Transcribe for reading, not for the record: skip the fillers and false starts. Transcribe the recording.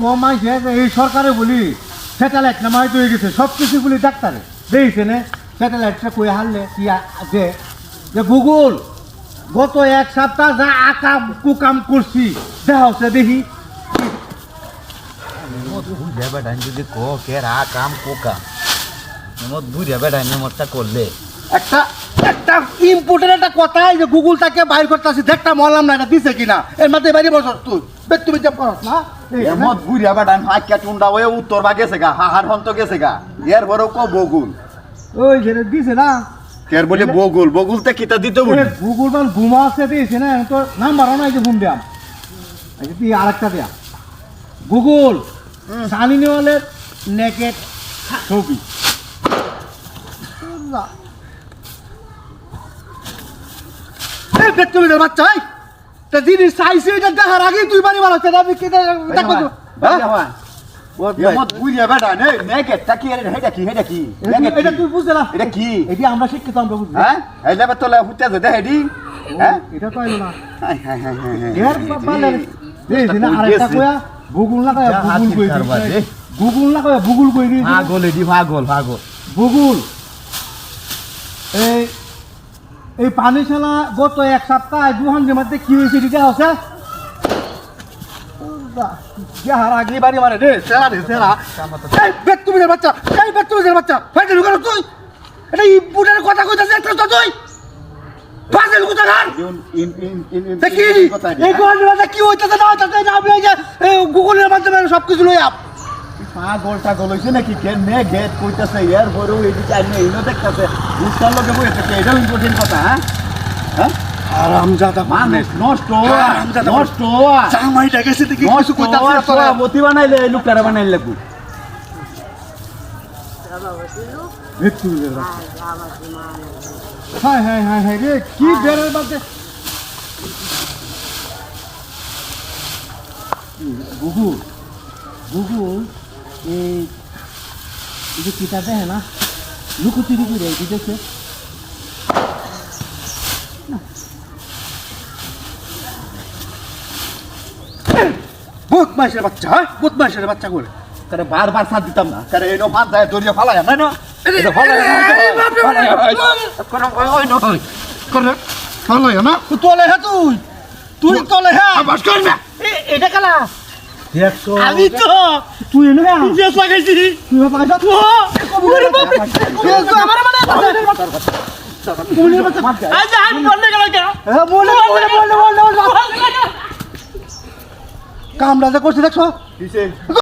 কম আইছে এই সরকারে বলি স্যাটেলাইট নামাই হয়ে গেছে সব কিছু বলি ডাক্তারে দেখছে না স্যাটেলাইটটা কই হারলে কি যে গুগল গত এক সপ্তাহ যা আকাম কুকাম করছি দেখা হচ্ছে দেখি বেটাই যদি কো কে রা কাম কোকা মত বুঝে বেটাই মতটা করলে একটা একটা ইম্পর্টেন্ট একটা কথা যে গুগল তাকে বাইর করতেছি দেখটা মরলাম না এটা দিছে কিনা এর মধ্যে বাইরে বসর তুই তুমি জব করস না এমত বুড়িয়া বেটাই হাক্কা টুন্ডা হয়ে উত্তর বা গেছে গা হাহার হন্ত গেছে গা এর বড় কো বগুল ওই যেটা দিছে না কের বলে বগুল বগুলতে কিতা দিতে বলি গুগল মান ঘুমা আছে দিয়েছে না তো নাম্বার নাই যে ঘুম দিয়াম এই যে তুই আরেকটা দেয়া গুগল সানি নেওয়ালের নেকেট ছবি এই বেতুমিদের বাচ্চা এই তা জিনিস চাইছে এটা দেখার আগে তুই বাড়ি বানাচ্ছে আমি কি দেখবো এমত বুড়িয়া বেটাই নে নেকেটটা কি এটা কি এটা তুই বুঝতে না এটা কি এটি আমরা শিক্ষিত আমরা বুঝি হ্যাঁ এই লেবে তোলে হুতে দে হেডি হ্যাঁ এটা তো আইলো না হাই হাই হাই হাই এর বাবালে এই দিনা আরেকটা কয়া গুগল না কয়া গুগল কই দি গুগল না কয়া গুগল কই দি পাগল এডি পাগল গুগল এই এই পানিশালা গত এক সপ্তাহ দুহানের মধ্যে কি হয়েছে এটা আছে যাহার আগে বাড়ি মারে রে সেরা এই বেতুমিদের বাচ্চা ফাইতে ঢুকানো তুই এটা ইম্পর্টেন্ট কথা কইতাছিস একটা তো তুই ফাজল কথা গান দেখি এই কোয়ান্ডাটা কি হইতাছে না হইতাছে না আমি এই যে গুগলের মাধ্যমে সব কিছু লই আপ পাগল হইছে নাকি কে নে গেট কইতাছে এর বড় এডি চাই নে ইনো দেখতাছে উস্তার লগে বইছে এটা ইম্পর্টেন্ট কথা হ্যাঁ আরামজাদা মানুষ নষ্ট জামাইটা গেছে দেখি কিছু কইতাছিস তোরা মতি বানাইলে লুকারে বানাইলে লাগু বেতুমিদের বাচ্চা হাই রে কি বেরের মধ্যে গুগল এই যে কিতাব দেখে না লুকুতি রে দেখছে বদমাইশের বাচ্চা করে করে বারবার সাথ দিতাম না করে এনো ফাঁস যায় দরিয়া ফালাই না না এটা ফালাই না তোলে হ্যাঁ তুই তোলে হ্যাঁ বাস কর না এটা কালা দেখছো আমি তো তুই এনে হ্যাঁ জেস লাগাইছি তুই লাগাইছ তো ওরে বাপ রে আমার মানে আজ আমি বললে গেল কে হ্যাঁ বলে কামড়া যে করছিস দেখছো কিসে